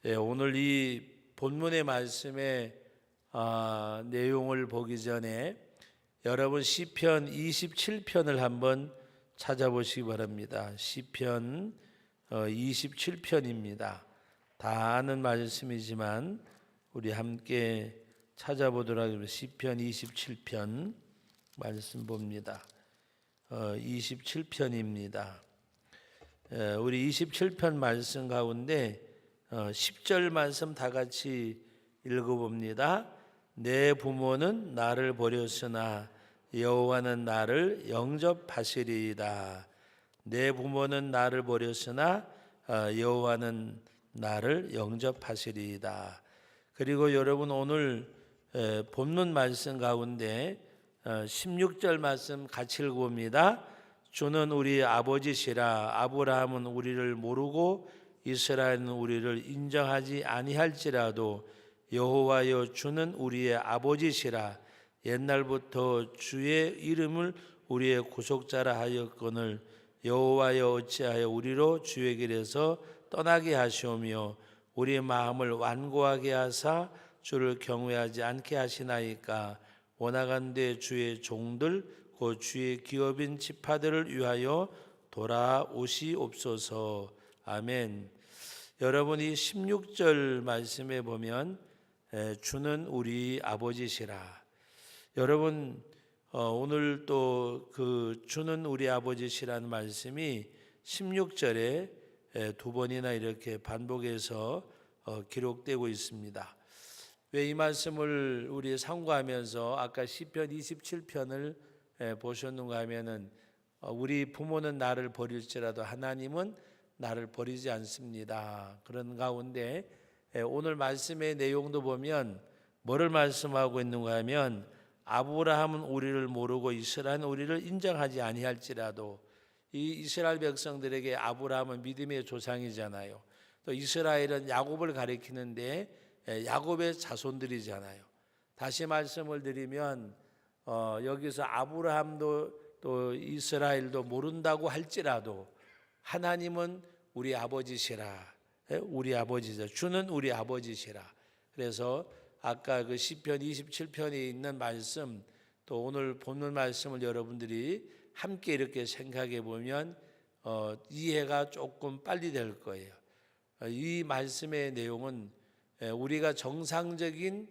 오늘 이 본문의 말씀의 내용을 보기 전에 여러분 시편 27편을 한번 찾아보시기 바랍니다. 시편 27편입니다. 다 아는 말씀이지만 우리 함께 찾아보도록 하겠습니다. 시편 27편 말씀 봅니다. 27편입니다. 우리 27편 말씀 가운데 10절 말씀 다 같이 읽어봅니다. 내 부모는 나를 버렸으나 여호와는 나를 영접하시리이다. 내 부모는 나를 버렸으나 여호와는 나를 영접하시리이다. 그리고 여러분 오늘 본문 말씀 가운데 16절 말씀 같이 읽어봅니다. 주는 우리 아버지시라. 아브라함은 우리를 모르고 이스라엘은 우리를 인정하지 아니할지라도 여호와여 주는 우리의 아버지시라. 옛날부터 주의 이름을 우리의 구속자라 하였거늘 여호와여 어찌하여 우리로 주의 길에서 떠나게 하시오며 우리의 마음을 완고하게 하사 주를 경외하지 않게 하시나이까. 원하간대 주의 종들 곧 주의 기업인 지파들을 위하여 돌아오시옵소서. 아멘. 여러분 이 16절 말씀에 보면 주는 우리 아버지시라. 여러분 오늘 또 그 주는 우리 아버지시라는 말씀이 16절에 두 번이나 이렇게 반복해서 기록되고 있습니다. 왜 이 말씀을 우리 상고하면서 아까 시편 27편을 보셨는가 하면은 우리 부모는 나를 버릴지라도 하나님은 나를 버리지 않습니다. 그런 가운데 오늘 말씀의 내용도 보면 뭐를 말씀하고 있는가 하면 아브라함은 우리를 모르고 이스라엘은 우리를 인정하지 아니할지라도 이 이스라엘 백성들에게 아브라함은 믿음의 조상이잖아요. 또 이스라엘은 야곱을 가리키는데 야곱의 자손들이잖아요. 다시 말씀을 드리면 여기서 아브라함도 또 이스라엘도 모른다고 할지라도 하나님은 우리 아버지시라. 우리 아버지죠. 주는 우리 아버지시라. 그래서 아까 그 시편 27편에 있는 말씀 또 오늘 본문 말씀을 여러분들이 함께 이렇게 생각해 보면 이해가 조금 빨리 될 거예요. 이 말씀의 내용은 우리가 정상적인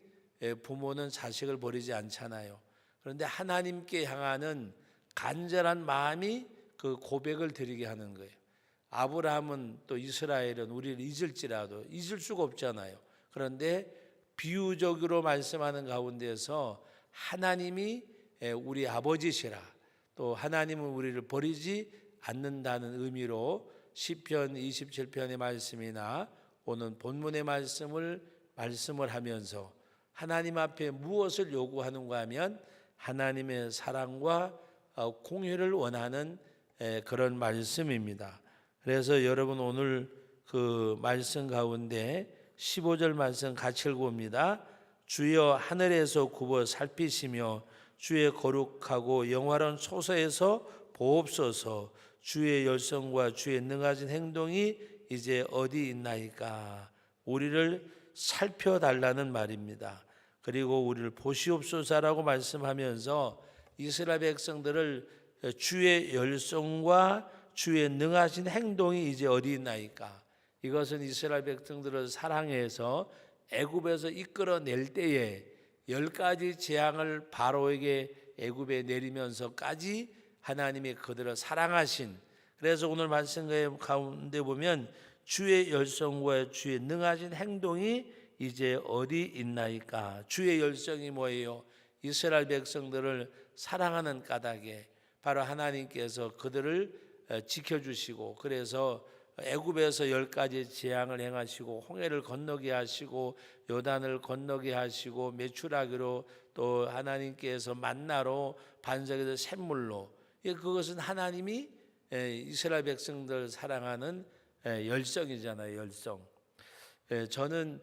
부모는 자식을 버리지 않잖아요. 그런데 하나님께 향하는 간절한 마음이 그 고백을 드리게 하는 거예요. 아브라함은 또 이스라엘은 우리를 잊을지라도 잊을 수가 없잖아요. 그런데 비유적으로 말씀하는 가운데서 하나님이 우리 아버지시라. 또 하나님은 우리를 버리지 않는다는 의미로 시편 27편의 말씀이나 오늘 본문의 말씀을 하면서 하나님 앞에 무엇을 요구하는가 하면 하나님의 사랑과 공유를 원하는 그런 말씀입니다. 그래서 여러분 오늘 그 말씀 가운데 15절 말씀 같이 읽어봅니다. 주여 하늘에서 굽어 살피시며 주의 거룩하고 영화로운 소서에서 보옵소서. 주의 열성과 주의 능하신 행동이 이제 어디 있나이까. 우리를 살펴달라는 말입니다. 그리고 우리를 보시옵소서라고 말씀하면서 이스라엘 백성들을 주의 열성과 주의 능하신 행동이 이제 어디 있나이까. 이것은 이스라엘 백성들을 사랑해서 애굽에서 이끌어낼 때에 10가지 재앙을 바로에게 애굽에 내리면서까지 하나님이 그들을 사랑하신, 그래서 오늘 말씀 가운데 보면 주의 열성과 주의 능하신 행동이 이제 어디 있나이까. 주의 열성이 뭐예요? 이스라엘 백성들을 사랑하는 까닭에 바로 하나님께서 그들을 지켜주시고 그래서 애굽에서 10가지 재앙을 행하시고 홍해를 건너게 하시고 요단을 건너게 하시고 메추라기로 또 하나님께서 만나로 반석에서 샘물로, 그것은 하나님이 이스라엘 백성들 사랑하는 열성이잖아요. 열성. 저는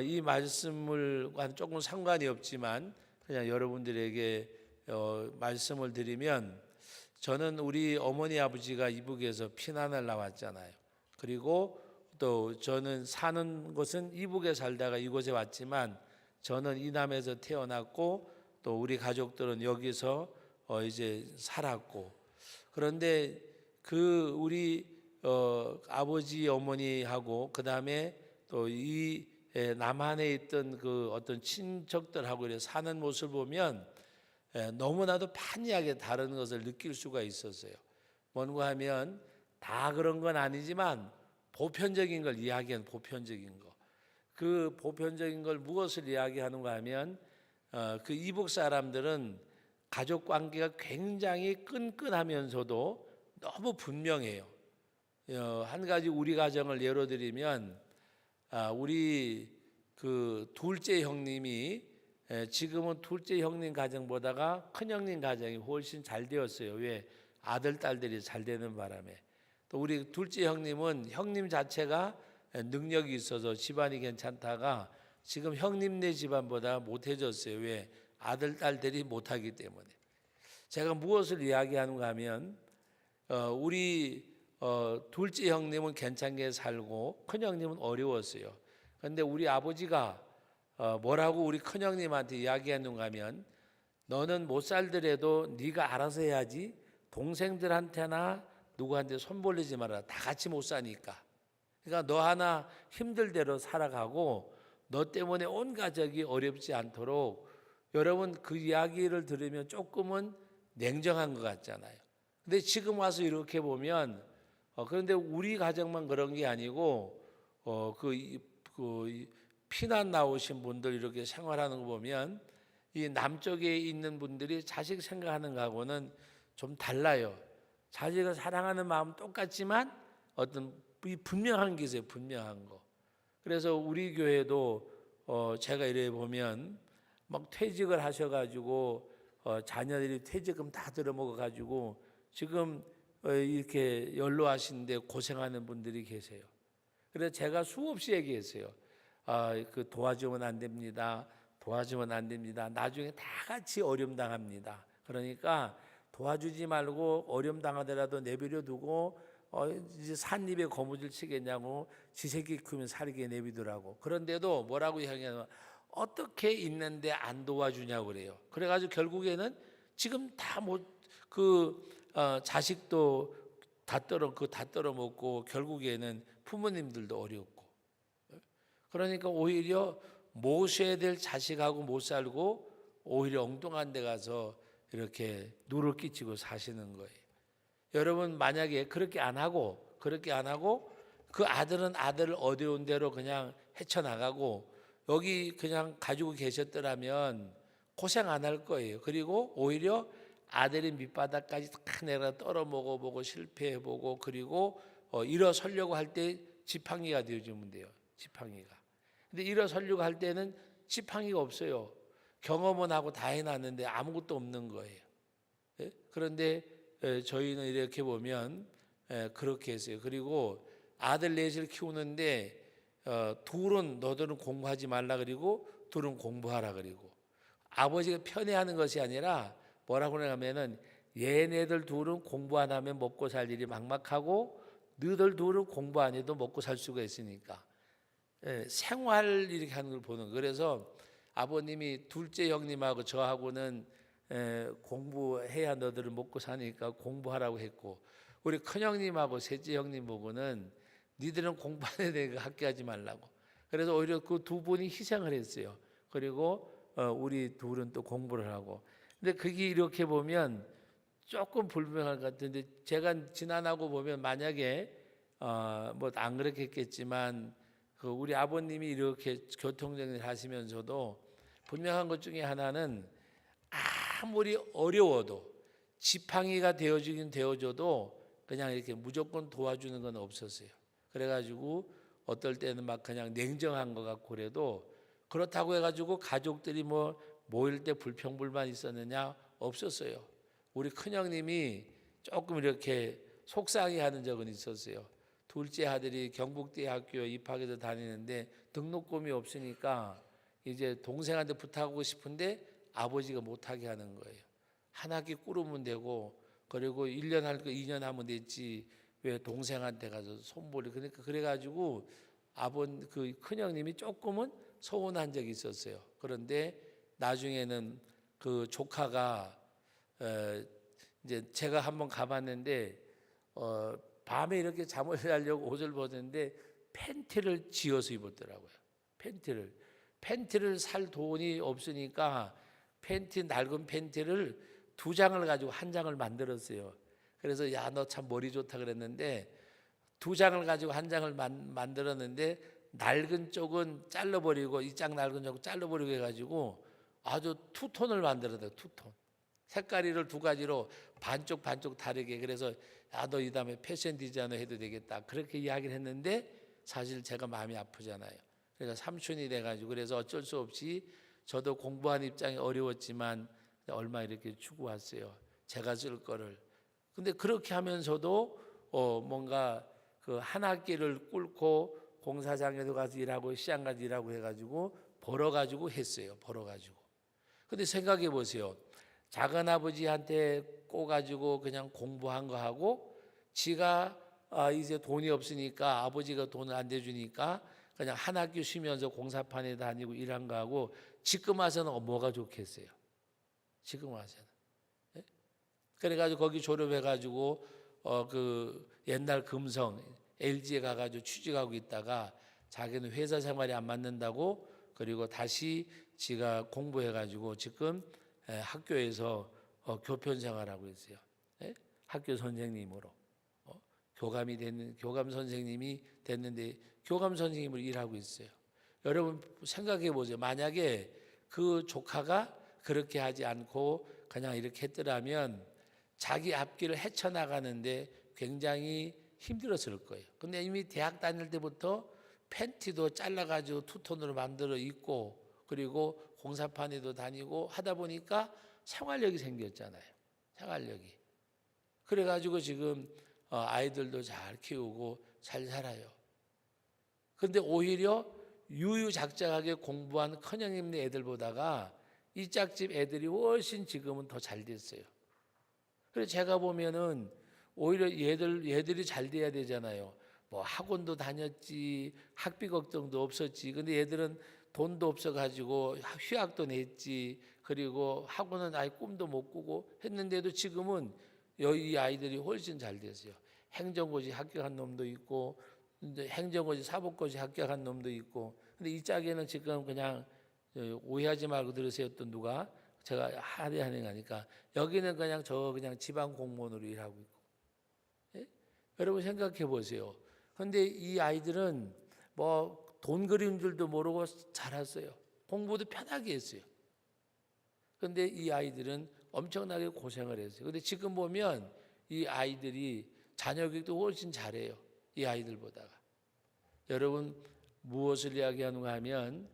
이 말씀과 조금 상관이 없지만 그냥 여러분들에게 말씀을 드리면, 저는 우리 어머니 아버지가 이북에서 피난을 나왔잖아요. 그리고 또 저는 사는 곳은 이북에 살다가 이곳에 왔지만 저는 이남에서 태어났고 또 우리 가족들은 여기서 이제 살았고, 그런데 그 우리 아버지 어머니하고 그 다음에 또 이 남한에 있던 그 어떤 친척들하고 이렇게 사는 모습을 보면 너무나도 판이하게 다른 것을 느낄 수가 있었어요. 뭔가 하면 다 그런 건 아니지만 보편적인 걸 이야기하는, 보편적인 거. 그 보편적인 걸 무엇을 이야기하는가 하면 그 이북 사람들은 가족 관계가 굉장히 끈끈하면서도 너무 분명해요. 한 가지 우리 가정을 예로 들면 우리 그 둘째 형님이 지금은 둘째 형님 가정보다가 큰 형님 가정이 훨씬 잘 되었어요. 왜? 아들 딸들이 잘 되는 바람에. 또 우리 둘째 형님은 형님 자체가 능력이 있어서 집안이 괜찮다가 지금 형님네 집안보다 못해졌어요. 왜? 아들 딸들이 못하기 때문에. 제가 무엇을 이야기하는가 하면 우리 둘째 형님은 괜찮게 살고 큰 형님은 어려웠어요. 그런데 우리 아버지가 뭐라고 우리 큰 형님한테 이야기했는가 하면, 너는 못 살더라도 네가 알아서 해야지, 동생들한테나 누구한테 손 벌리지 마라. 다 같이 못 사니까. 그러니까 너 하나 힘들 대로 살아가고 너 때문에 온 가족이 어렵지 않도록. 여러분, 그 이야기를 들으면 조금은 냉정한 것 같잖아요. 근데 지금 와서 이렇게 보면 그런데 우리 가정만 그런 게 아니고 그 피난 나오신 분들 이렇게 생활하는 거 보면 이 남쪽에 있는 분들이 자식 생각하는 거하고는 좀 달라요. 자식을 사랑하는 마음 똑같지만 어떤 이 분명한 게 있어요. 분명한 거. 그래서 우리 교회도 제가 이래 보면 막 퇴직을 하셔가지고 자녀들이 퇴직금 다 들어먹어가지고 지금 이렇게 연로하신데 고생하는 분들이 계세요. 그래서 제가 수없이 얘기했어요. 그 도와주면 안 됩니다. 도와주면 안 됩니다. 나중에 다 같이 어려움 당합니다. 그러니까 도와주지 말고 어려움 당하더라도 내버려 두고 이제 산입에 거무줄 치겠냐고, 지 새끼 크면 살게 내비두라고. 그런데도 뭐라고 이야기하냐면 어떻게 있는데 안 도와주냐고 그래요. 그래가지고 결국에는 지금 다 자식도 다 떨어 먹고 결국에는 부모님들도 어렵고. 그러니까 오히려 모셔야 될 자식하고 못 살고 오히려 엉뚱한 데 가서 이렇게 누를 끼치고 사시는 거예요. 여러분, 만약에 그렇게 안 하고 그 아들은 아들 어려운 대로 그냥 헤쳐나가고 여기 그냥 가지고 계셨더라면 고생 안 할 거예요. 그리고 오히려 아들이 밑바닥까지 다 내가 떨어 먹어보고 실패해보고 그리고 일어서려고 할 때 지팡이가 되어주면 돼요. 지팡이가. 근데 일어서려고 할 때는 지팡이가 없어요. 경험은 하고 다 해놨는데 아무것도 없는 거예요. 그런데 저희는 이렇게 보면 그렇게 했어요. 그리고 아들 넷을 키우는데 둘은 너들은 공부하지 말라 그리고 둘은 공부하라 그리고, 아버지가 편애하는 것이 아니라 뭐라고 하냐면은 얘네들 둘은 공부 안 하면 먹고 살 일이 막막하고 너희들 둘은 공부 안 해도 먹고 살 수가 있으니까 생활 이렇게 하는 걸 보는 거예요. 그래서 아버님이 둘째 형님하고 저하고는 공부해야 너들은 먹고 사니까 공부하라고 했고, 우리 큰형님하고 셋째 형님 보고는 니들은 공부 안 해야 되니까 학교하지 말라고. 그래서 오히려 그 두 분이 희생을 했어요. 그리고 우리 둘은 또 공부를 하고. 근데 그게 이렇게 보면 조금 불분명할 것 같은데, 제가 지난하고 보면 만약에 뭐 안 그렇게 했겠지만 그 우리 아버님이 이렇게 교통정리를 하시면서도 분명한 것 중에 하나는 아무리 어려워도 지팡이가 되어주긴 되어줘도 그냥 이렇게 무조건 도와주는 건 없었어요. 그래가지고 어떨 때는 막 그냥 냉정한 것 같고 그래도 그렇다고 해가지고 가족들이 뭐 모일 때 불평불만 있었느냐? 없었어요. 우리 큰형님이 조금 이렇게 속상해하는 적은 있었어요. 둘째 아들이 경북대학교 입학해서 다니는데 등록금이 없으니까 이제 동생한테 부탁하고 싶은데 아버지가 못하게 하는 거예요. 한 학기 꾸르면 되고 그리고 1년 할 거 2년 하면 됐지 왜 동생한테 가서 손보리 그러니까 그래가지고 그 큰형님이 조금은 서운한 적이 있었어요. 그런데 나중에는 그 조카가 이제 제가 한번 가봤는데 밤에 이렇게 잠을 자려고 옷을 벗었는데 팬티를 지어서 입었더라고요. 팬티를 살 돈이 없으니까 낡은 팬티를 2장을 가지고 1장을 만들었어요. 그래서 야, 너 참 머리 좋다 그랬는데 2장을 가지고 1장을 만들었는데 낡은 쪽은 잘라버리고 이 장 낡은 쪽은 잘라버리고 해가지고 아주 투톤을 만들었어요. 투톤. 색깔을 2가지로 반쪽 다르게. 그래서 야, 너 이 다음에 패션 디자이너 해도 되겠다. 그렇게 이야기를 했는데 사실 제가 마음이 아프잖아요. 그래서 삼촌이 돼가지고 그래서 어쩔 수 없이 저도 공부하는 입장이 어려웠지만 얼마 이렇게 주고 왔어요. 제가 쓸 거를. 근데 그렇게 하면서도 뭔가 그 한 학기를 꿇고 공사장에도 가서 일하고 시장 가서 일하고 해가지고 벌어가지고 했어요. 벌어가지고. 근데 생각해 보세요. 작은 아버지한테 꼬가지고 그냥 공부한 거 하고 지가 이제 돈이 없으니까 아버지가 돈을 안 대주니까 그냥 한 학기 쉬면서 공사판에 다니고 일한 거 하고 지금 와서는 뭐가 좋겠어요? 지금 와서는. 예? 그래가지고 거기 졸업해가지고 그 옛날 금성 LG에 가가지고 취직하고 있다가 자기는 회사 생활이 안 맞는다고 그리고 다시 지가 공부해가지고 지금 학교에서 교편 생활하고 있어요. 예? 학교 선생님으로 교감 선생님이 됐는데 교감 선생님으로 일하고 있어요. 여러분 생각해 보세요. 만약에 그 조카가 그렇게 하지 않고 그냥 이렇게 했더라면 자기 앞길을 헤쳐나가는데 굉장히 힘들었을 거예요. 근데 이미 대학 다닐 때부터 팬티도 잘라가지고 투톤으로 만들어 입고 그리고 공사판에도 다니고 하다 보니까 생활력이 생겼잖아요. 생활력이. 그래가지고 지금 아이들도 잘 키우고 잘 살아요. 근데 오히려 유유작작하게 공부한 큰형님네 애들보다가 이 짝집 애들이 훨씬 지금은 더 잘 됐어요. 그래서 제가 보면은 오히려 얘들이 잘 돼야 되잖아요. 뭐 학원도 다녔지, 학비 걱정도 없었지. 근데 얘들은 돈도 없어가지고 휴학도 냈지. 그리고 학원은 아예 꿈도 못 꾸고 했는데도 지금은 이 아이들이 훨씬 잘 됐어요. 행정고시 합격한 놈도 있고, 행정고시 사법고시 합격한 놈도 있고. 근데 이 짝에는 지금 그냥 오해하지 말고 들으세요. 또 누가 제가 하는 거니까 여기는 그냥 지방 공무원으로 일하고 있고. 예? 여러분 생각해 보세요. 근데 이 아이들은 뭐 돈 그리는 줄도 모르고 자랐어요. 공부도 편하게 했어요. 근데 이 아이들은 엄청나게 고생을 했어요. 근데 지금 보면 이 아이들이 자녀 교육도 훨씬 잘해요. 이 아이들보다가. 여러분 무엇을 이야기하는가 하면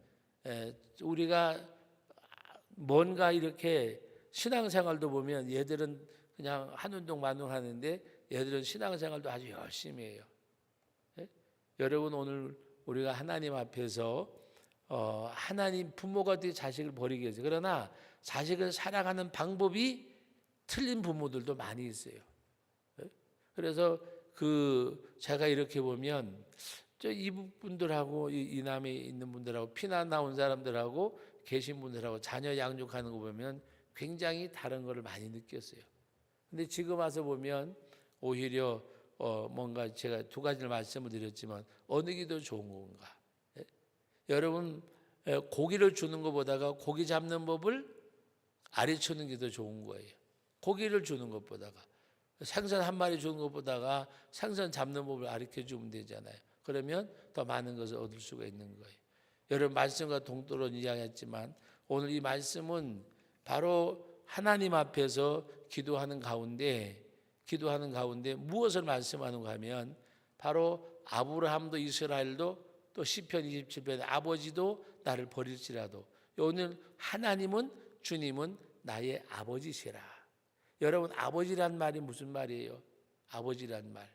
우리가 뭔가 이렇게 신앙생활도 보면 얘들은 그냥 한 운동 만동 하는데 얘들은 신앙생활도 아주 열심히 해요. 예? 여러분 오늘 우리가 하나님 앞에서 하나님 부모가 어떻게 자식을 버리게 해서 그러나 자식을 사랑하는 방법이 틀린 부모들도 많이 있어요. 예? 그래서 제가 이렇게 보면 저 이분들하고 이남에 있는 분들하고 피난 나온 사람들하고 계신 분들하고 자녀 양육하는 거 보면 굉장히 다른 거를 많이 느꼈어요. 근데 지금 와서 보면 오히려 뭔가 제가 2가지를 말씀을 드렸지만 어느 게 더 좋은 건가? 예? 여러분 고기를 주는 것보다가 고기 잡는 법을 가르치는 게 더 좋은 거예요. 고기를 주는 것보다가 생선 한 마리 주는 것보다가 생선 잡는 법을 가르쳐 주면 되잖아요. 그러면 더 많은 것을 얻을 수가 있는 거예요. 여러분 말씀과 동떨어져 이야기했지만 오늘 이 말씀은 바로 하나님 앞에서 기도하는 가운데 무엇을 말씀하는가 하면 바로 아브라함도 이스라엘도 또 시편 27편에 아버지도 나를 버릴지라도 오늘 하나님은 주님은 나의 아버지시라. 여러분 아버지란 말이 무슨 말이에요? 아버지란 말.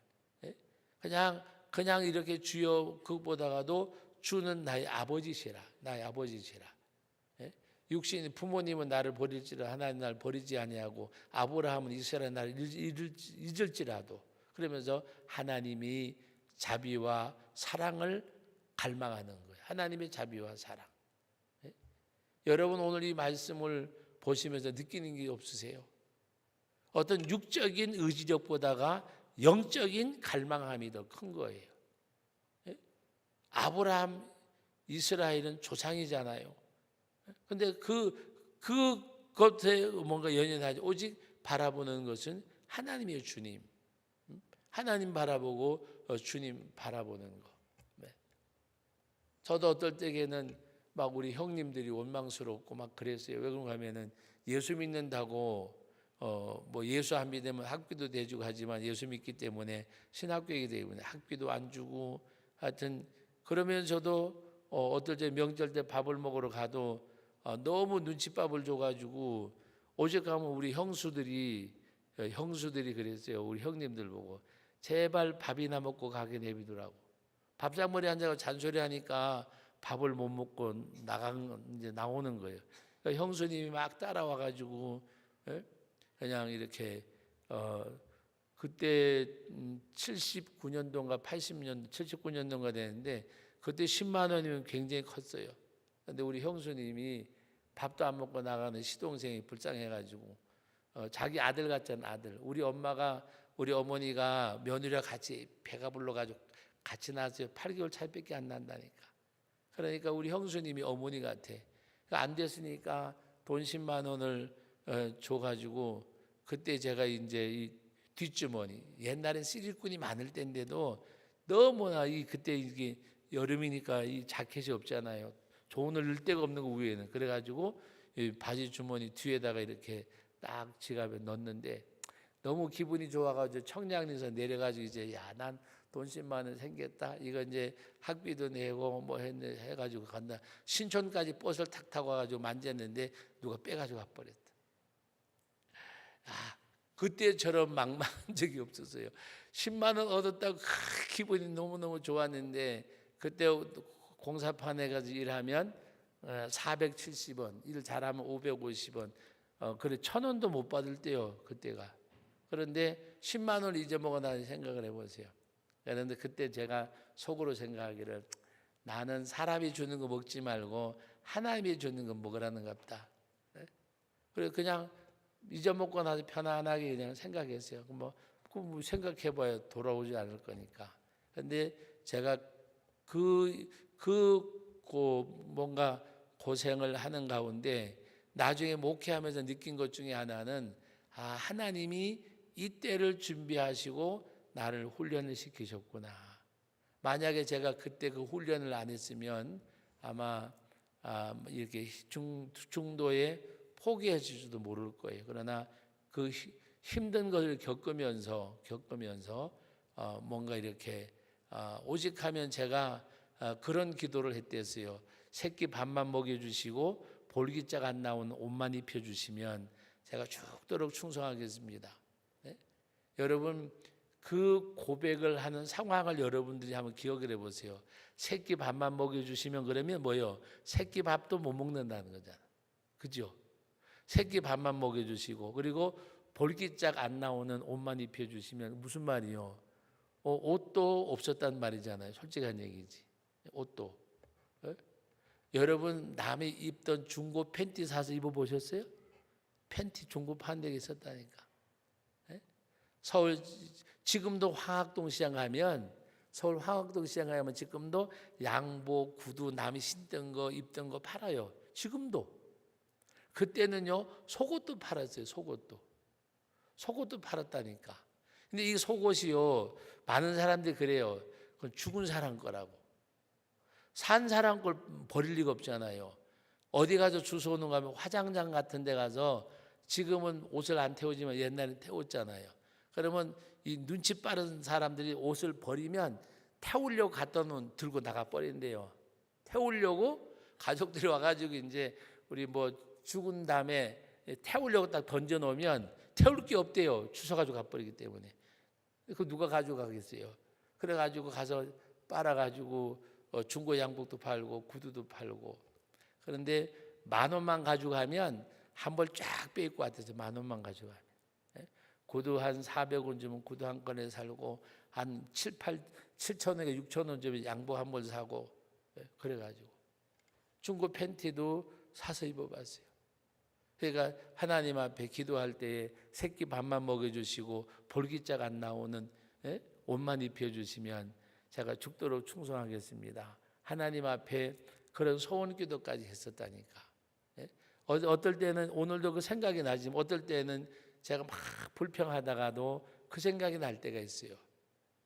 예? 그냥 이렇게 주여 그것보다가도 주는 나의 아버지시라. 나의 아버지시라. 예? 육신 부모님은 나를 버릴지라 하나님 나를 버리지 아니하고 아브라함은 이스라엘 나를 잊을지라도 그러면서 하나님이 자비와 사랑을 갈망하는 거예요. 하나님의 자비와 사랑. 여러분 오늘 이 말씀을 보시면서 느끼는 게 없으세요? 어떤 육적인 의지력보다가 영적인 갈망함이 더 큰 거예요. 아브라함, 이스라엘은 조상이잖아요. 근데 그것에 뭔가 연연하지 오직 바라보는 것은 하나님의 주님. 하나님 바라보고 주님 바라보는 거. 저도 어떨 때에는 막 우리 형님들이 원망스럽고 막 그랬어요. 왜 그런가 하면은 예수 믿는다고 뭐 예수 안 믿으면 학비도 대주고 하지만 예수 믿기 때문에 신학교이기 때문에 학비도 안 주고 하여튼 그러면 저도 어떨 때 명절 때 밥을 먹으러 가도 너무 눈칫밥을 줘가지고 오직 가면 우리 형수들이 그랬어요. 우리 형님들 보고 제발 밥이나 먹고 가게 내비두라고. 밥상머리 앉아서 잔소리하니까 밥을 못 먹고 이제 나오는 거예요. 그러니까 형수님이 막 따라와가지고 그냥 이렇게 그때 79년도인가 80년도 79년도인가 되는데 그때 10만 원이면 굉장히 컸어요. 근데 우리 형수님이 밥도 안 먹고 나가는 시동생이 불쌍해가지고 자기 아들 같잖아. 아들. 우리 어머니가 며느리와 같이 배가 불러가지고 같이 낳았어요. 8개월 차이밖에 안 난다니까. 그러니까 우리 형수님이 어머니 같아. 그러니까 안 됐으니까 돈 10만 원을 줘가지고 그때 제가 이제 이 뒷주머니 옛날엔 쓰리꾼이 많을 때인데도 너무나 그때 이게 여름이니까 이 자켓이 없잖아요. 돈을 넣을 데가 없는 거 위에는. 그래가지고 이 바지 주머니 뒤에다가 이렇게 딱 지갑에 넣었는데 너무 기분이 좋아가지고 청량리에서 내려가지고 이제 난 돈 10만 원 생겼다. 이거 이제 학비도 내고 뭐 해가지고 간다. 신촌까지 버스를 탁 타고 와가지고 만졌는데 누가 빼가지고 가버렸다. 그때처럼 막막한 적이 없었어요. 10만 원 얻었다고 기분이 너무너무 좋았는데 그때 공사판에 가서 일하면 470원, 일 잘하면 550원, 그래 1,000원도 못 받을 때요 그때가. 그런데 10만 원을 잊어먹어 나는 생각을 해보세요. 그런데 그때 제가 속으로 생각하기를 나는 사람이 주는 거 먹지 말고 하나님이 주는 거 먹으라는 것 같다. 그래 그냥 잊어먹고 나서 편안하게 그냥 생각했어요. 뭐 생각해봐야 돌아오지 않을 거니까. 근데 제가 뭔가 고생을 하는 가운데 나중에 목회하면서 느낀 것 중에 하나는 하나님이 이 때를 준비하시고 나를 훈련을 시키셨구나. 만약에 제가 그때 그 훈련을 안 했으면 아마 이렇게 중도에 포기해질지도 모를 거예요. 그러나 그 힘든 것을 겪으면서 뭔가 이렇게 오직하면 제가 그런 기도를 했댔어요. 새끼 밥만 먹여주시고 볼기짝 안 나온 옷만 입혀주시면 제가 죽도록 충성하겠습니다. 네? 여러분 그 고백을 하는 상황을 여러분들이 한번 기억을 해보세요. 새끼 밥만 먹여주시면 그러면 뭐요? 새끼 밥도 못 먹는다는 거잖아. 그죠? 새끼 밥만 먹여주시고 그리고 볼기짝 안 나오는 옷만 입혀주시면 무슨 말이요? 옷도 없었단 말이잖아요. 솔직한 얘기지. 옷도. 여러분 남이 입던 중고 팬티 사서 입어보셨어요? 팬티 중고 파는 데가 있었다니까. 서울 지금도 황학동 시장 가면 서울 황학동 시장 가면 지금도 양복, 구두 남이 신던 거 입던 거 팔아요. 지금도. 그때는요 속옷도 팔았어요. 속옷도 팔았다니까. 근데 이 속옷이요 많은 사람들이 그래요. 그건 죽은 사람 거라고. 산 사람 걸 버릴 리가 없잖아요. 어디 가서 주워 오는 거 하면 화장장 같은 데 가서 지금은 옷을 안 태우지만 옛날엔 태웠잖아요. 그러면 이 눈치 빠른 사람들이 옷을 버리면 태우려고 갖다 놓은 들고 나가 버린대요. 태우려고 가족들이 와가지고 이제 우리 뭐 죽은 다음에 태우려고 딱 던져 놓으면 태울 게 없대요. 주워가지고 가버리기 때문에. 그 누가 가져가겠어요. 그래가지고 가서 빨아가지고 중고 양복도 팔고 구두도 팔고. 그런데 10,000원만 가져가면 한 벌 쫙 빼입고 왔대서 10,000원만 가져가면. 구두 한 400원 주면 구두 한 건에 살고 한 7,000원에 6,000원 주면 양복 한 벌 사고 그래가지고 중고 팬티도 사서 입어봤어요. 그러니까 하나님 앞에 기도할 때에 새끼 밥만 먹여주시고 볼기짝 안 나오는 옷만 입혀주시면 제가 죽도록 충성하겠습니다. 하나님 앞에 그런 소원 기도까지 했었다니까. 어떨 때는 오늘도 그 생각이 나지만 어떨 때는 제가 막 불평하다가도 그 생각이 날 때가 있어요.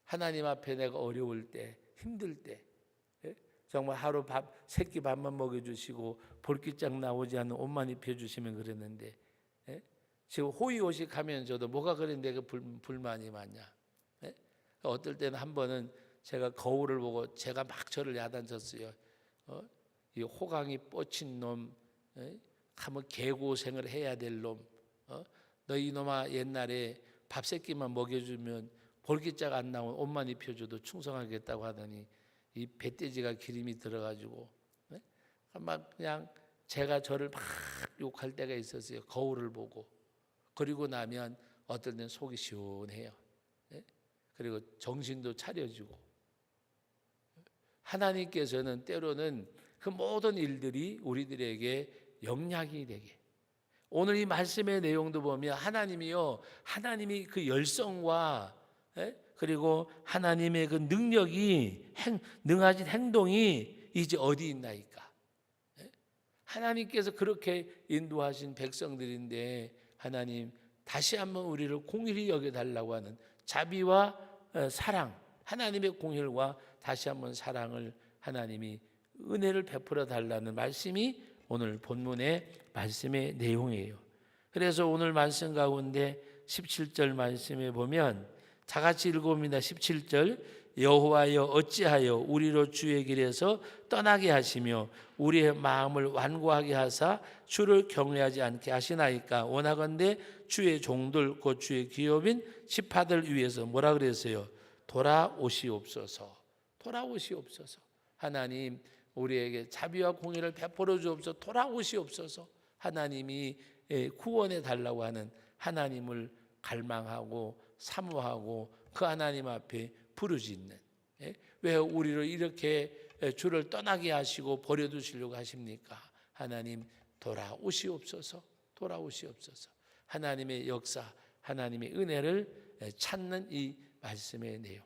하나님 앞에 내가 어려울 때, 힘들 때 정말 하루 새끼 밥만 먹여주시고 볼기짝 나오지 않는 옷만 입혀주시면 그랬는데 지금 호의호식하면서도 뭐가 그래 내가 불만이 많냐. 어떨 때는 한 번은 제가 거울을 보고 제가 막 저를 야단쳤어요. 이 호강이 뻗친 놈, 하면 개고생을 해야 될 놈, 너 이놈아 옛날에 밥 새끼만 먹여주면 볼기짝 안 나온 옷만 입혀줘도 충성하겠다고 하더니 이 배돼지가 기름이 들어가지고 막 그냥 제가 저를 막 욕할 때가 있었어요. 거울을 보고. 그리고 나면 어떨 땐 속이 시원해요. 그리고 정신도 차려지고. 하나님께서는 때로는 그 모든 일들이 우리들에게 영향이 되게. 오늘 이 말씀의 내용도 보면 하나님이 그 열성과 그리고 하나님의 그 능력이 능하신 행동이 이제 어디 있나이까. 하나님께서 그렇게 인도하신 백성들인데 하나님 다시 한번 우리를 공일히 여겨달라고 하는 자비와 사랑, 하나님의 공일과 다시 한번 사랑을 하나님이 은혜를 베풀어 달라는 말씀이 오늘 본문의 말씀의 내용이에요. 그래서 오늘 말씀 가운데 17절 말씀에 보면 다 같이 읽어봅니다. 17절 여호와여 어찌하여 우리로 주의 길에서 떠나게 하시며 우리의 마음을 완고하게 하사 주를 경외하지 않게 하시나이까. 원하건대 주의 종들 곧 주의 기업인 지파들 위해서 뭐라 그랬어요? 돌아오시옵소서. 돌아오시옵소서. 하나님 우리에게 자비와 공의를 베풀어 주옵소서. 돌아오시옵소서. 하나님이 구원해 달라고 하는 하나님을 갈망하고 사모하고 그 하나님 앞에 부르짖는. 왜 우리를 이렇게 주를 떠나게 하시고 버려두시려고 하십니까? 하나님 돌아오시옵소서. 돌아오시옵소서. 하나님의 역사, 하나님의 은혜를 찾는 이 말씀의 내용.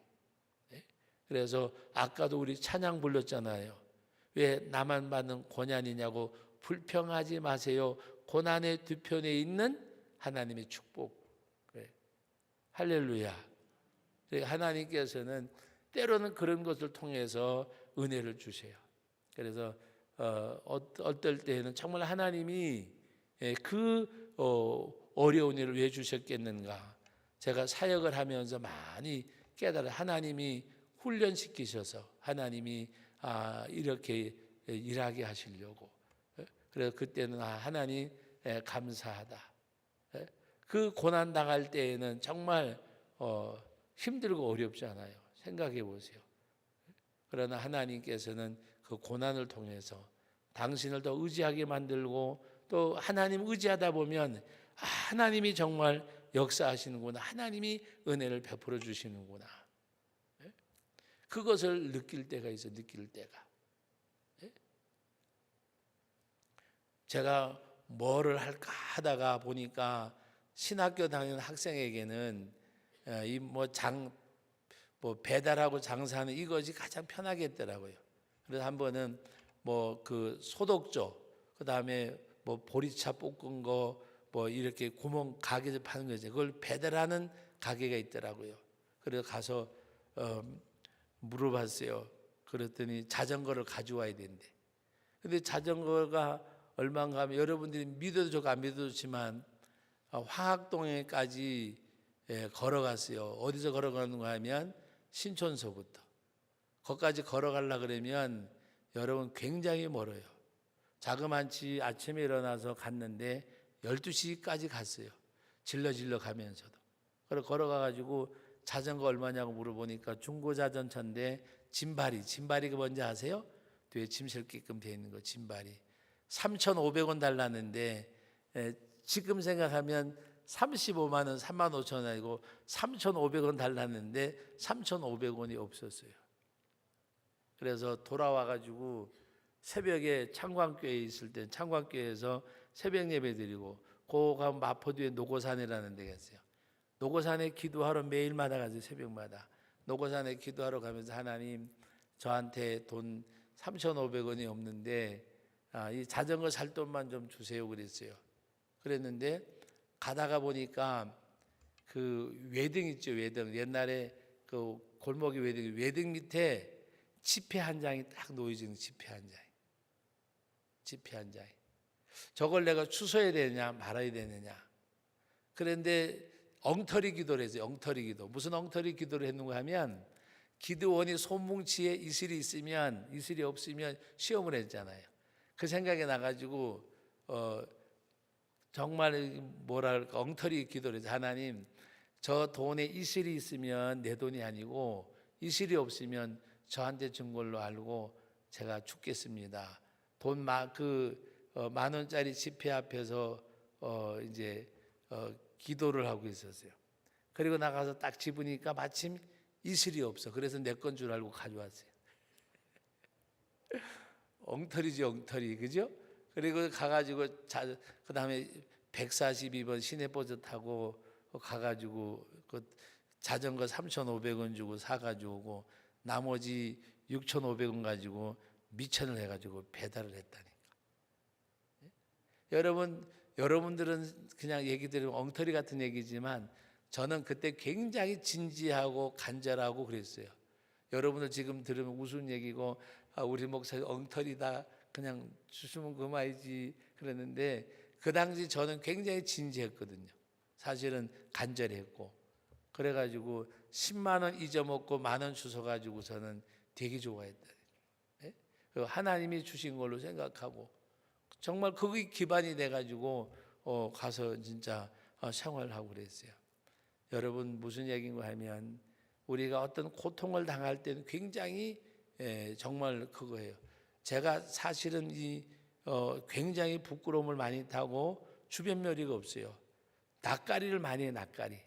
그래서 아까도 우리 찬양 불렀잖아요. 왜 나만 받는 고난이냐고 불평하지 마세요. 고난의 두 편에 있는 하나님의 축복. 할렐루야. 하나님께서는 때로는 그런 것을 통해서 은혜를 주세요. 그래서 어떨 때는 정말 하나님이 그 어려운 일을 왜 주셨겠는가. 제가 사역을 하면서 많이 깨달아. 하나님이 훈련시키셔서 하나님이 이렇게 일하게 하시려고. 그래서 그때는 하나님 감사하다. 그 고난 당할 때에는 정말 힘들고 어렵지 않아요. 생각해 보세요. 그러나 하나님께서는 그 고난을 통해서 당신을 더 의지하게 만들고 또 하나님 의지하다 보면 하나님이 정말 역사하시는구나. 하나님이 은혜를 베풀어 주시는구나. 그것을 느낄 때가 있어요. 느낄 때가. 제가 뭐를 할까 하다가 보니까 신학교 다니는 학생에게는 이 배달하고 장사하는 이것이 가장 편하겠더라고요. 그래서 한 번은 그 소독조, 그 다음에 보리차 볶은 거 이렇게 구멍 가게에서 파는 거죠. 그걸 배달하는 가게가 있더라고요. 그래서 가서 물어봤어요. 그랬더니 자전거를 가져와야 된대. 근데 자전거가 얼마인가 하면 여러분들이 믿어도 좋고 안 믿어도 좋지만 황학동에까지 걸어갔어요. 어디서 걸어가는가 하면 신촌서부터. 거기까지 걸어가려고 그러면 여러분 굉장히 멀어요. 자그만치 아침에 일어나서 갔는데 12시까지 갔어요. 질러 가면서도. 그래서 걸어가가지고 자전거 얼마냐고 물어보니까 중고자전차인데 짐발이가 뭔지 아세요? 뒤에 짐 실게끔 되어 있는 거 짐발이. 3,500원 달라는데 지금 생각하면 35만 원, 3만 5천 원이고 3,500원 달랐는데 3,500원이 없었어요. 그래서 돌아와 가지고 새벽에 창광교회에 있을 때 창광교회에서 새벽 예배 드리고 고가 마포 뒤에 노고산이라는 데가 있어요. 노고산에 기도하러 매일마다 가서 새벽마다 노고산에 기도하러 가면서 하나님 저한테 돈 3,500원이 없는데 이 자전거 살 돈만 좀 주세요 그랬어요. 그랬는데 가다가 보니까 그 외등 있죠, 외등. 옛날에 그 골목이 외등 밑에 지폐 한 장이 딱 놓여지는 지폐 한 장이. 지폐 한 장이. 저걸 내가 주워야 되느냐 말아야 되느냐. 그런데 엉터리 기도를 했어요. 엉터리 기도. 무슨 엉터리 기도를 했는가 하면 기드온이 손뭉치에 이슬이 있으면 이슬이 없으면 시험을 했잖아요. 그 생각이 나가지고 정말 뭐랄까 엉터리 기도를 해서 하나님 저 돈에 이슬이 있으면 내 돈이 아니고 이슬이 없으면 저한테 준 걸로 알고 제가 죽겠습니다. 만 원짜리 지폐 앞에서 기도를 하고 있었어요. 그리고 나가서 딱 집으니까 마침 이슬이 없어. 그래서 내 건 줄 알고 가져왔어요. 엉터리지 엉터리, 그죠? 그리고 가가지고 그 다음에 142번 시내버스 타고 가가지고 그 자전거 3,500원 주고 사가지고 오고 나머지 6,500원 가지고 미천을 해가지고 배달을 했다니까. 여러분들은 그냥 얘기 들으면 엉터리 같은 얘기지만 저는 그때 굉장히 진지하고 간절하고 그랬어요. 여러분들 지금 들으면 무슨 얘기고 우리 목사님 엉터리다 그냥 주시면 그만이지 그랬는데 그 당시 저는 굉장히 진지했거든요. 사실은 간절했고 그래가지고 10만 원 잊어먹고 만 원 주워가지고 저는 되게 좋아했다. 하나님이 주신 걸로 생각하고 정말 그게 기반이 돼가지고 가서 진짜 생활하고 그랬어요. 여러분 무슨 얘기인가 하면 우리가 어떤 고통을 당할 때는 굉장히 정말 그거예요. 제가 사실은 굉장히 부끄러움을 많이 타고 주변머리가 없어요. 낯가리를 많이 해요. 낯가리.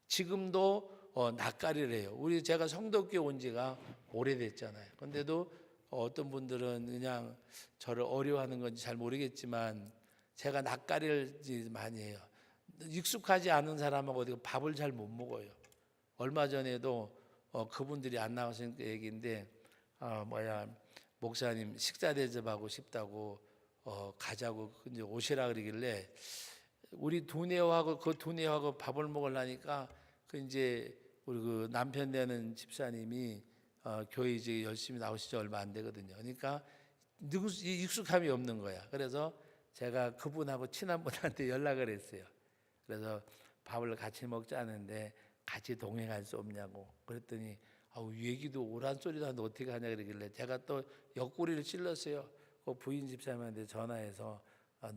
지금도 낯가리를 해요. 제가 성덕교회 온 지가 오래됐잖아요. 그런데도 어떤 분들은 그냥 저를 어려워하는 건지 잘 모르겠지만 제가 낯가리를 많이 해요. 익숙하지 않은 사람하고 어디 밥을 잘 못 먹어요. 얼마 전에도 그분들이 안 나오신 얘기인데 목사님 식사 대접하고 싶다고 가자고 이제 오시라 그러길래 우리 두뇌하고 그 두뇌하고 밥을 먹으려니까 이제 우리 그 남편 되는 집사님이 교회 이제 열심히 나오시지 얼마 안 되거든요. 그러니까 익숙함이 없는 거야. 그래서 제가 그분하고 친한 분한테 연락을 했어요. 그래서 밥을 같이 먹자는데 같이 동행할 수 없냐고 그랬더니 얘기도 오란 소리도 하는데 어떻게 하냐 그러길래 제가 또 옆구리를 찔렀어요. 그 부인 집사님한테 전화해서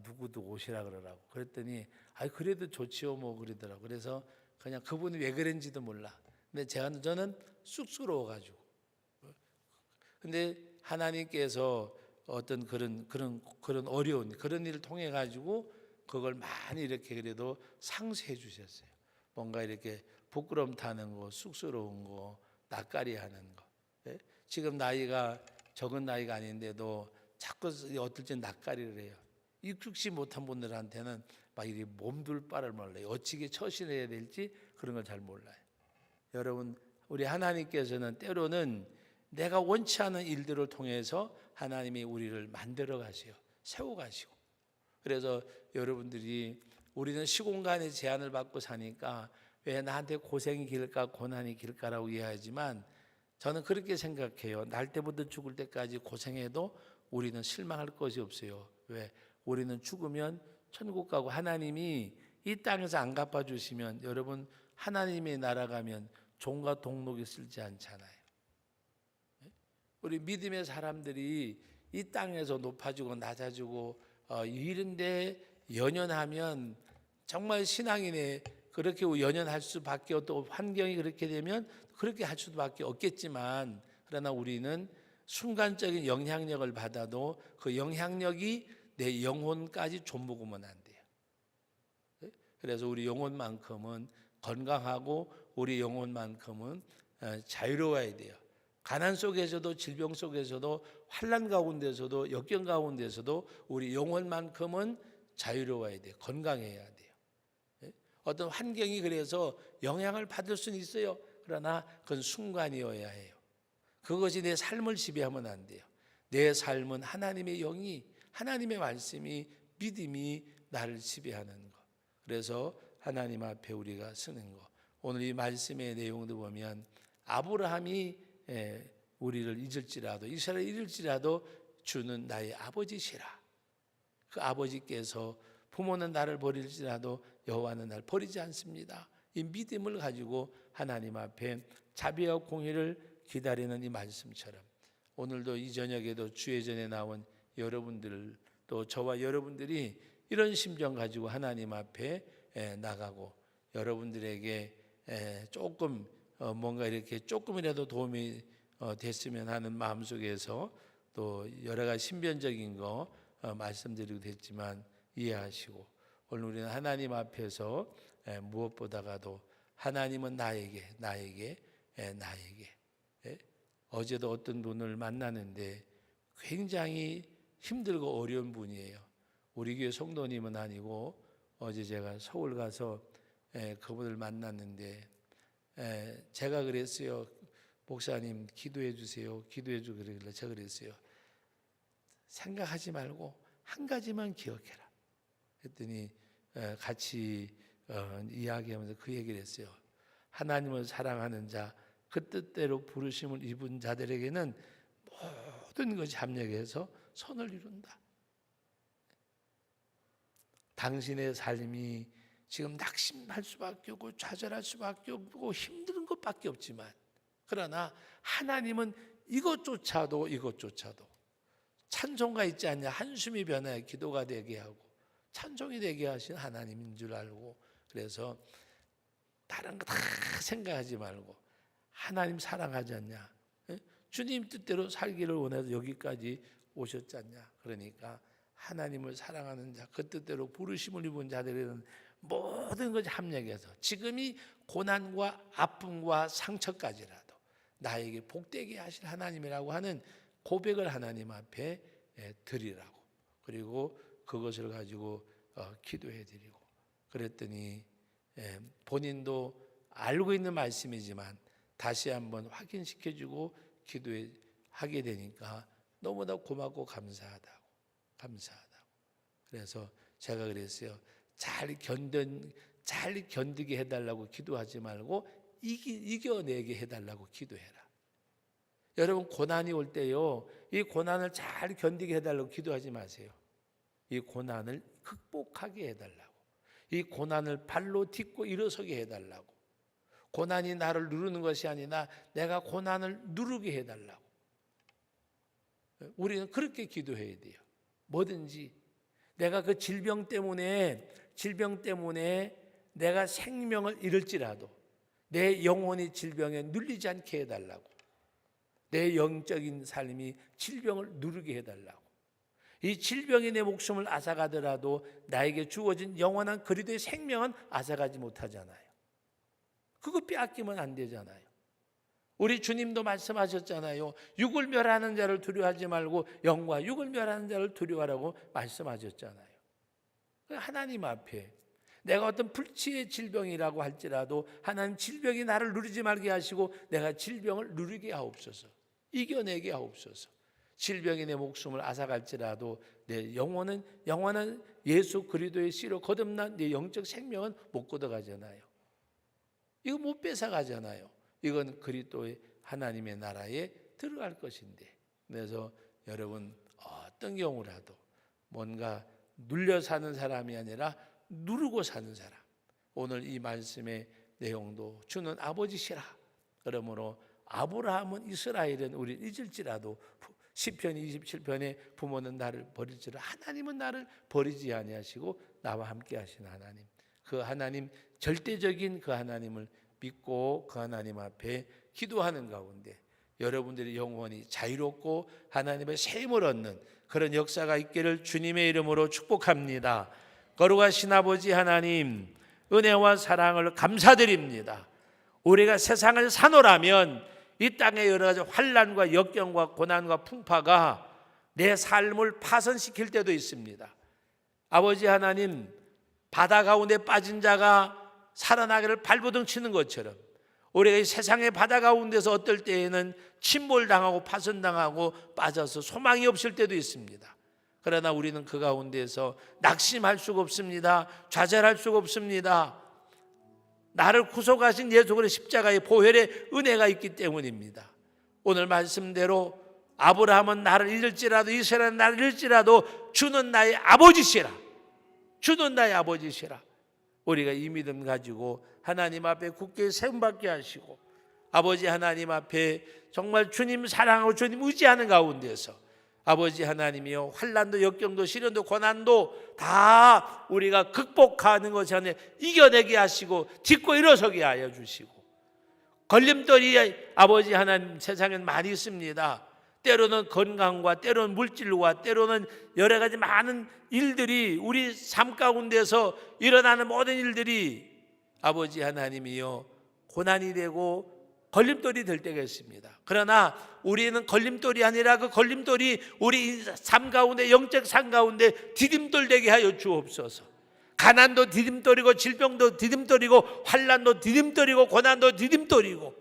누구도 오시라 그러라고 그랬더니 그래도 좋지요 뭐 그러더라고. 그래서 그냥 그분이 왜 그랬는지도 몰라. 근데 저는 쑥스러워가지고. 근데 하나님께서 어떤 그런 어려운 그런 일을 통해 가지고 그걸 많이 이렇게 그래도 상쇄해 주셨어요. 뭔가 이렇게 부끄럼 타는 거, 쑥스러운 거, 낯가리 하는 거. 지금 나이가 적은 나이가 아닌데도 자꾸 어떨 땐 낯가리를 해요. 익숙지 못한 분들한테는 막 이렇게 몸둘 바를 몰라요. 어찌게 처신해야 될지 그런 걸 잘 몰라요. 여러분, 우리 하나님께서는 때로는 내가 원치 않은 일들을 통해서 하나님이 우리를 만들어 가시고 세워 가시고 그래서 여러분들이 우리는 시공간의 제한을 받고 사니까 왜 나한테 고생이 길까 고난이 길까라고 이해하지만 저는 그렇게 생각해요. 날 때부터 죽을 때까지 고생해도 우리는 실망할 것이 없어요. 왜? 우리는 죽으면 천국 가고 하나님이 이 땅에서 안 갚아주시면 여러분 하나님의 나라 가면 종과 동록이 쓸지 않잖아요. 우리 믿음의 사람들이 이 땅에서 높아지고 낮아지고 이런데 연연하면 정말 신앙이네. 그렇게 연연할 수밖에 또 환경이 그렇게 되면 그렇게 할 수밖에 없겠지만 그러나 우리는 순간적인 영향력을 받아도 그 영향력이 내 영혼까지 좀먹으면 안 돼요. 그래서 우리 영혼만큼은 건강하고 우리 영혼만큼은 자유로워야 돼요. 가난 속에서도 질병 속에서도 환난 가운데서도 역경 가운데서도 우리 영혼만큼은 자유로워야 돼요. 건강해야 돼요. 어떤 환경이 그래서 영향을 받을 수는 있어요. 그러나 그건 순간이어야 해요. 그것이 내 삶을 지배하면 안 돼요. 내 삶은 하나님의 영이, 하나님의 말씀이, 믿음이 나를 지배하는 것. 그래서 하나님 앞에 우리가 서는 것. 오늘 이 말씀의 내용도 보면 아브라함이 우리를 잊을지라도, 이스라엘 잃을지라도 주는 나의 아버지시라. 그 아버지께서 부모는 나를 버릴지라도 여호와는 나를 버리지 않습니다. 이 믿음을 가지고 하나님 앞에 자비와 공의를 기다리는 이 말씀처럼 오늘도 이 저녁에도 주의 전에 나온 여러분들, 또 저와 여러분들이 이런 심정 가지고 하나님 앞에 나가고 여러분들에게 조금 뭔가 이렇게 조금이라도 도움이 됐으면 하는 마음속에서 또 여러 가지 신변적인 거 말씀드리고 됐지만 이해하시고 오늘 우리는 하나님 앞에서 무엇보다가도 하나님은 나에게 어제도 어떤 분을 만나는데 굉장히 힘들고 어려운 분이에요. 우리 교회 성도님은 아니고 어제 제가 서울 가서 그분을 만났는데 제가 그랬어요. 목사님 기도해 주세요. 기도해 주길래 제가 그랬어요. 생각하지 말고 한 가지만 기억해라. 그랬더니 같이 이야기하면서 그 얘기를 했어요. 하나님을 사랑하는 자, 그 뜻대로 부르심을 입은 자들에게는 모든 것이 합력해서 선을 이룬다. 당신의 삶이 지금 낙심할 수밖에 없고 좌절할 수밖에 없고 힘든 것밖에 없지만 그러나 하나님은 이것조차도 찬송가 있지 않냐, 한숨이 변하여 기도가 되게 하고 찬송이 되게 하신 하나님인 줄 알고 그래서 다른 거 다 생각하지 말고 하나님 사랑하지 않냐, 주님 뜻대로 살기를 원해서 여기까지 오셨지 않냐. 그러니까 하나님을 사랑하는 자, 그 뜻대로 부르심을 입은 자들에게는 모든 것이 합력해서 지금이 고난과 아픔과 상처까지라도 나에게 복되게 하실 하나님이라고 하는 고백을 하나님 앞에 드리라고, 그리고 그것을 가지고 기도해 드리고 그랬더니 본인도 알고 있는 말씀이지만 다시 한번 확인시켜주고 기도하게 되니까 너무나 고맙고 감사하다고. 그래서 제가 그랬어요. 잘 견디게 해달라고 기도하지 말고 이겨내게 해달라고 기도해라. 여러분 고난이 올 때요, 이 고난을 잘 견디게 해달라고 기도하지 마세요. 이 고난을 극복하게 해달라고, 이 고난을 발로 딛고 일어서게 해달라고, 고난이 나를 누르는 것이 아니라 내가 고난을 누르게 해달라고. 우리는 그렇게 기도해야 돼요. 뭐든지 내가 그 질병 때문에 내가 생명을 잃을지라도 내 영혼이 질병에 눌리지 않게 해달라고, 내 영적인 삶이 질병을 누르게 해달라고. 이 질병이 내 목숨을 앗아가더라도 나에게 주어진 영원한 그리스도의 생명은 앗아가지 못하잖아요. 그거 빼앗기면 안 되잖아요. 우리 주님도 말씀하셨잖아요. 육을 멸하는 자를 두려워하지 말고 영과 육을 멸하는 자를 두려워하라고 말씀하셨잖아요. 하나님 앞에 내가 어떤 불치의 질병이라고 할지라도 하나님 질병이 나를 누르지 말게 하시고 내가 질병을 누르게 하옵소서, 이겨내게 하옵소서. 질병이 내 목숨을 앗아갈지라도 내 영혼은 영원한 예수 그리스도의 씨로 거듭난 내 영적 생명은 못 걷어가잖아요. 이거 못 뺏어가잖아요. 이건 그리스도의 하나님의 나라에 들어갈 것인데, 그래서 여러분 어떤 경우라도 뭔가 눌려 사는 사람이 아니라 누르고 사는 사람, 오늘 이 말씀의 내용도 주는 아버지시라. 그러므로 아브라함은 이스라엘은 우리를 잊을지라도 시편 27편에 부모는 나를 버릴지라도 하나님은 나를 버리지 아니하시고 나와 함께 하신 하나님, 그 하나님, 절대적인 그 하나님을 믿고 그 하나님 앞에 기도하는 가운데 여러분들의 영혼이 자유롭고 하나님의 새 힘을 얻는 그런 역사가 있기를 주님의 이름으로 축복합니다. 거룩하신 아버지 하나님, 은혜와 사랑을 감사드립니다. 우리가 세상을 사노라면 이 땅의 여러 가지 환난과 역경과 고난과 풍파가 내 삶을 파손시킬 때도 있습니다. 아버지 하나님, 바다 가운데 빠진 자가 살아나기를 발버둥 치는 것처럼 우리가 이 세상의 바다 가운데서 어떨 때에는 침몰당하고 파손당하고 빠져서 소망이 없을 때도 있습니다. 그러나 우리는 그 가운데서 낙심할 수가 없습니다. 좌절할 수가 없습니다. 나를 구속하신 예수 그리스도의 십자가의 보혈의 은혜가 있기 때문입니다. 오늘 말씀대로 아브라함은 나를 잃을지라도 이스라엘은 나를 잃을지라도 주는 나의 아버지시라. 주는 나의 아버지시라. 우리가 이 믿음 가지고 하나님 앞에 굳게 세움받게 하시고 아버지 하나님 앞에 정말 주님 사랑하고 주님 의지하는 가운데서 아버지 하나님이여 환난도 역경도 시련도 고난도 다 우리가 극복하는 것이 아니라 이겨내게 하시고 딛고 일어서게 하여 주시고 걸림돌이 아버지 하나님 세상엔 많이 있습니다. 때로는 건강과 때로는 물질과 때로는 여러 가지 많은 일들이 우리 삶 가운데서 일어나는 모든 일들이 아버지 하나님이여 고난이 되고 걸림돌이 될 때가 있습니다. 그러나 우리는 걸림돌이 아니라 그 걸림돌이 우리 삶 가운데 영적 삶 가운데 디딤돌 되게 하여 주옵소서. 가난도 디딤돌이고 질병도 디딤돌이고 환난도 디딤돌이고 고난도 디딤돌이고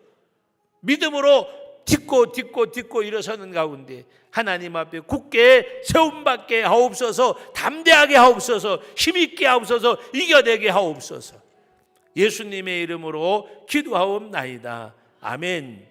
믿음으로 딛고 일어서는 가운데 하나님 앞에 굳게 세움받게 하옵소서. 담대하게 하옵소서. 힘있게 하옵소서. 이겨내게 하옵소서. 예수님의 이름으로 기도하옵나이다. 아멘.